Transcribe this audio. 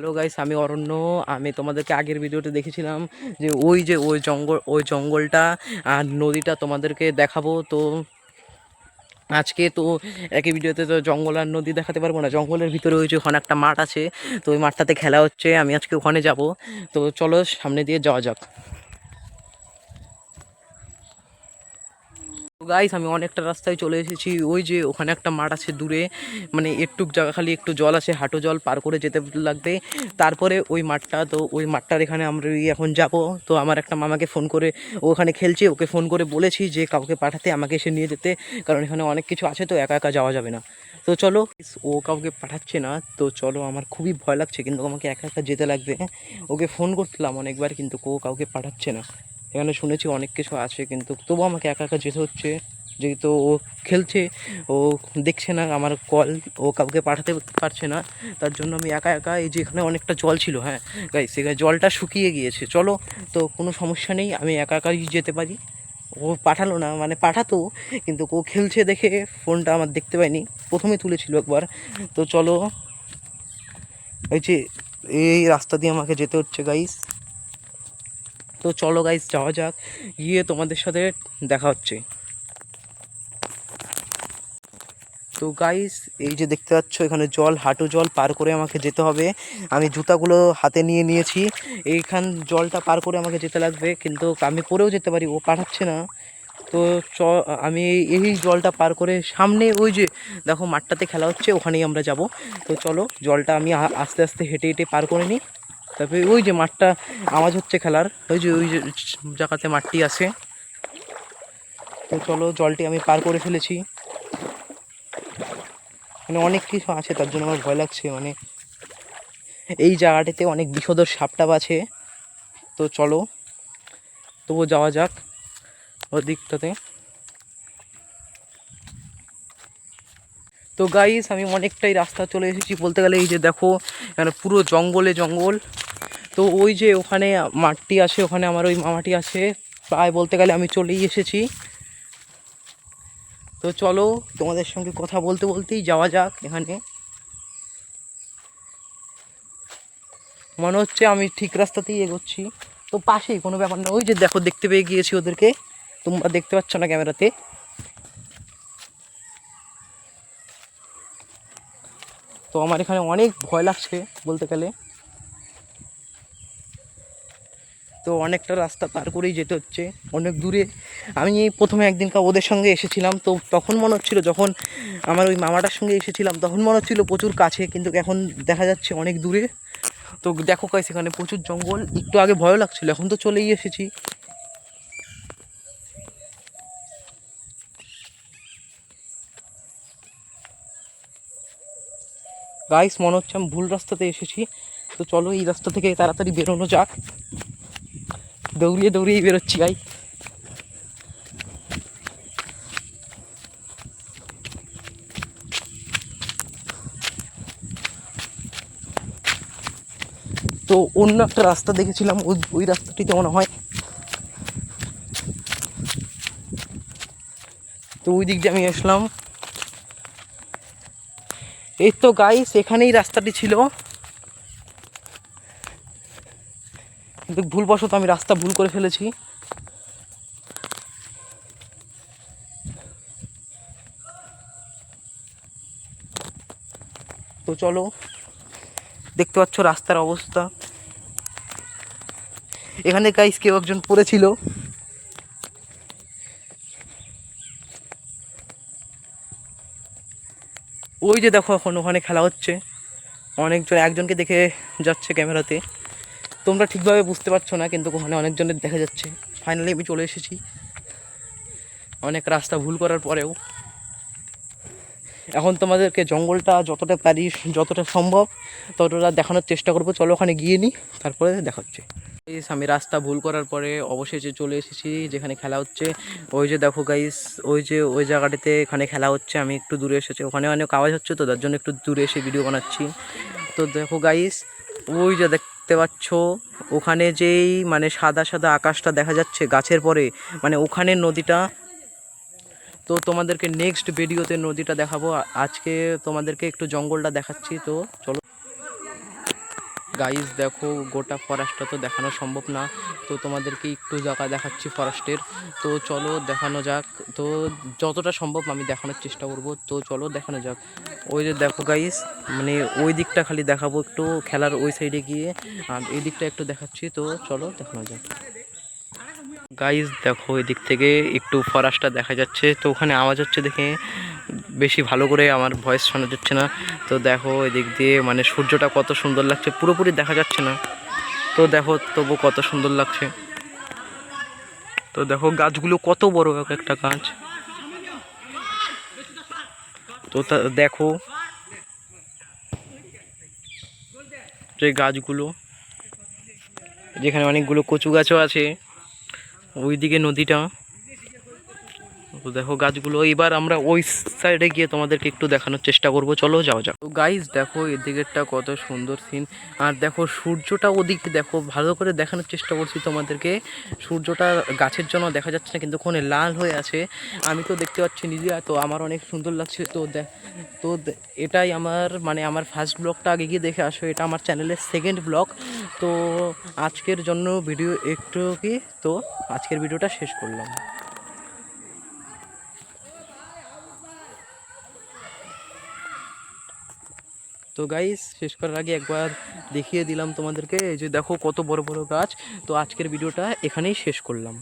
Hello guys, আমি অরণ্য। আমি তোমাদেরকে আগের ভিডিওতে দেখেছিলাম যে ওই জঙ্গলটা আর নদীটা তোমাদেরকে দেখাবো। তো আজকে তো একই ভিডিওতে তো জঙ্গল আর নদী দেখাতে পারবো না। জঙ্গলের ভিতরে ওই যে ওখানে একটা মাঠ আছে, তো ওই মাঠটাতে খেলা হচ্ছে। আমি আজকে ওখানে যাব। তো চলো সামনে দিয়ে যাওয়া যাক। গাইস, আমি অনেকটা রাস্তায় চলে এসেছি। ওই যে ওখানে একটা মাঠ আছে দূরে, মানে একটুক জায়গা, খালি একটু জল আছে, হাঁটু জল পার করে যেতে লাগবে। তারপরে ওই মাঠটা, তো ওই মাঠটার এখানে আমরা এখন যাব। তো আমার একটা মামাকে ফোন করে, ও ওখানে খেলছে, ওকে ফোন করে বলেছি যে কাউকে পাঠাতে, আমাকে এসে নিয়ে যেতে, কারণ এখানে অনেক কিছু আছে, তো একা একা যাওয়া যাবে না। তো চলো, ও কাউকে পাঠাচ্ছে না, তো চলো। আমার খুবই ভয় লাগছে, কিন্তু আমাকে একা একা যেতে লাগবে। ওকে ফোন করছিলাম অনেকবার, কিন্তু ও কাউকে পাঠাচ্ছে না। এখানে শুনেছি অনেক কিছু আছে, কিন্তু তবুও আমাকে একা একা যেতে হচ্ছে, যেহেতু ও খেলছে। ও দেখছে না আমার কল, ও কাউকে পাঠাতে পারছে না। তার জন্য আমি একা একা, এই যে এখানে অনেকটা জল ছিল, হ্যাঁ গাইস, এখানে জলটা শুকিয়ে গিয়েছে। চলো, তো কোনো সমস্যা নেই, আমি একা একাই যেতে পারি। ও পাঠালো না, মানে পাঠাতো, কিন্তু ও খেলছে দেখে ফোনটা আমার দেখতে পাইনি। প্রথমে তুলেছিল একবার। তো চলো, এই যে এই রাস্তা দিয়ে আমাকে যেতে হচ্ছে গাইস। তো চলো গাইস, যাওয়া যাক, গিয়ে তোমাদের সাথে দেখা হচ্ছে। তো গাইস, এই যে দেখতে পাচ্ছ এখানে জল, হাঁটু জল পার করে আমাকে যেতে হবে। আমি জুতাগুলো হাতে নিয়ে নিয়েছি। এইখান জলটা পার করে আমাকে যেতে লাগবে, কিন্তু আমি পরেও যেতে পারি, ও পাঠাচ্ছে না। তো আমি এই জলটা পার করে সামনে ওই যে দেখো মাঠটাতে খেলা হচ্ছে, ওখানেই আমরা যাব। তো চলো, জলটা আমি আস্তে আস্তে হেঁটে হেঁটে পার করে নিই। তারপরে ওই যে মাঠটা আওয়াজ হচ্ছে খেলার, ওই যে জায়গাতে মাঠটি আছে। তো চলো, জলটি আমি পার করে ফেলেছি। মানে অনেক কিছু আছে, তার জন্য আমার ভয় লাগছে। মানে এই জায়গাটিতে অনেক বিষধর সাপটাপ আছে। তো চলো, তবুও যাওয়া যাক ওই দিকটাতে। তো গাইস, আমি অনেকটাই রাস্তা চলে এসেছি বলতে গেলে। এই যে দেখো, এখানে পুরো জঙ্গলে জঙ্গল। তো ওই যে ওখানে মাঠটি আছে, ওখানে আমার ওই মামাটি আছে। প্রায় বলতে গেলে আমি চলেই এসেছি। তো চলো, তোমাদের সঙ্গে কথা বলতে বলতেই যাওয়া যাক। এখানে মনে হচ্ছে আমি ঠিক রাস্তাতেই এগোচ্ছি। তো পাশেই, কোনো ব্যাপার না। ওই যে দেখো, দেখতে পেয়ে গিয়েছি ওদেরকে। তোমরা দেখতে পাচ্ছ না ক্যামেরাতে। তো আমার এখানে অনেক ভয় লাগছে বলতে গেলে। তো অনেকটা রাস্তা পার করেই যেতে হচ্ছে, অনেক দূরে। আমি প্রথমে একদিনকার ওদের সঙ্গে এসেছিলাম, তো তখন মনে হচ্ছিলো, যখন আমার ওই মামাটার সঙ্গে এসেছিলাম তখন মনে হচ্ছিলো প্রচুর কাছে, কিন্তু এখন দেখা যাচ্ছে অনেক দূরে। তো দেখো গাইস, এখানে প্রচুর জঙ্গল। একটু আগে ভয় লাগছিলো, এখন তো চলেই এসেছি। গাইস, মনে হচ্ছে আমি ভুল রাস্তাতে এসেছি। তো চলো, এই রাস্তা থেকে তাড়াতাড়ি বেরোনো যাক। দৌড়িয়ে দৌড়িয়েই বেরোচ্ছি গাই। তো অন্য একটা রাস্তা দেখেছিলাম, ওই রাস্তাটিতে মনে হয়। তো ওই দিক দিয়ে আমি আসলাম। এই তো গাইস, এখানেই রাস্তাটি ছিল, কিন্তু ভুলবশত আমি রাস্তা ভুল করে ফেলেছি। তো চলো, দেখতে পাচ্ছ রাস্তার অবস্থা। এখানে গাইস কেউ একজন পড়েছিল। ওই যে দেখো, এখন ওখানে খেলা হচ্ছে। অনেকজন, একজনকে দেখে যাচ্ছে ক্যামেরাতে। তোমরা ঠিকভাবে বুঝতে পারছো না, কিন্তু ওখানে অনেকজনের দেখা যাচ্ছে। ফাইনালি আমি চলে এসেছি, অনেক রাস্তা ভুল করার পরেও। এখন তোমাদেরকে জঙ্গলটা যতটা পারি, যতটা সম্ভব ততটা দেখানোর চেষ্টা করবো। চলো ওখানে গিয়ে নিই, তারপরে দেখা হচ্ছে। আমি রাস্তা ভুল করার পরে অবশেষে চলে এসেছি যেখানে খেলা হচ্ছে। ওই যে দেখো গাইস, ওই যে ওই জায়গাটিতে এখানে খেলা হচ্ছে। আমি একটু দূরে এসেছি, ওখানে অনেক আওয়াজ হচ্ছে, তো তার জন্য একটু দূরে এসে ভিডিও বানাচ্ছি। তো দেখো গাইস, ওই যে দেখতে পাচ্ছ, ওখানে যেই মানে সাদা সাদা আকাশটা দেখা যাচ্ছে গাছের পরে, মানে ওখানে নদীটা। তো তোমাদেরকে নেক্সট ভিডিওতে নদীটা দেখাবো। আজকে তোমাদেরকে একটু জঙ্গলটা দেখাচ্ছি। তো চলো গাইস দেখো গোটা ফরেস্টটা তো দেখানো সম্ভব না, তো তোমাদেরকে একটু জায়গা দেখাচ্ছি ফরেস্টের। তো চলো দেখানো যাক, তো যতটা সম্ভব আমি দেখানোর চেষ্টা করব, তো চলো দেখানো যাক। ওই যে দেখো গাইস, মানে ওই দিকটা খালি দেখাবো একটু, খেলার ওই সাইডে গিয়ে, আর এই দিকটা একটু দেখাচ্ছি, তো চলো দেখানো যাক। গাইস দেখো এই দিক থেকে একটু ফরেস্টটা দেখা যাচ্ছে, তো ওখানে আওয়াজ হচ্ছে দেখে বেশি ভালো করে আমার ভয়েস শোনা যাচ্ছে না। তো দেখো এদিক দিয়ে মানে সূর্যটা কত সুন্দর লাগছে, পুরোপুরি দেখা যাচ্ছে না, তো দেখো তবু কত সুন্দর লাগছে। তো দেখো গাছগুলো কত বড় এক একটা গাছ, তো দেখো যে গাছগুলো, যেখানে অনেকগুলো কচু গাছও আছে, ওইদিকে নদীটা। তো দেখো গাছগুলো, এবার আমরা ওই সাইডে গিয়ে তোমাদেরকে একটু দেখানোর চেষ্টা করব, চলো যাওয়া যাক। তো গাইস দেখো এদিকেরটা কত সুন্দর সিন, আর দেখো সূর্যটা ওদিকে দেখো, ভালো করে দেখানোর চেষ্টা করছি তোমাদেরকে। সূর্যটা গাছের জন্য দেখা যাচ্ছে না, কিন্তু ওখানে লাল হয়ে আছে, আমি তো দেখতে পাচ্ছি নিজে, তো আমার অনেক সুন্দর লাগছে। তো এটাই আমার মানে আমার ফার্স্ট ব্লগটা আগে গিয়ে দেখে আসো, এটা আমার চ্যানেলের সেকেন্ড ব্লগ। তো আজকের জন্য ভিডিও একটু কি, তো আজকের ভিডিওটা শেষ করলাম। তো গাইস শেষ করার আগে একবার দেখিয়ে দিলাম তোমাদেরকে, এই যে দেখো কত বড় বড় গাছ। তো আজকের ভিডিওটা এখানেই শেষ করলাম।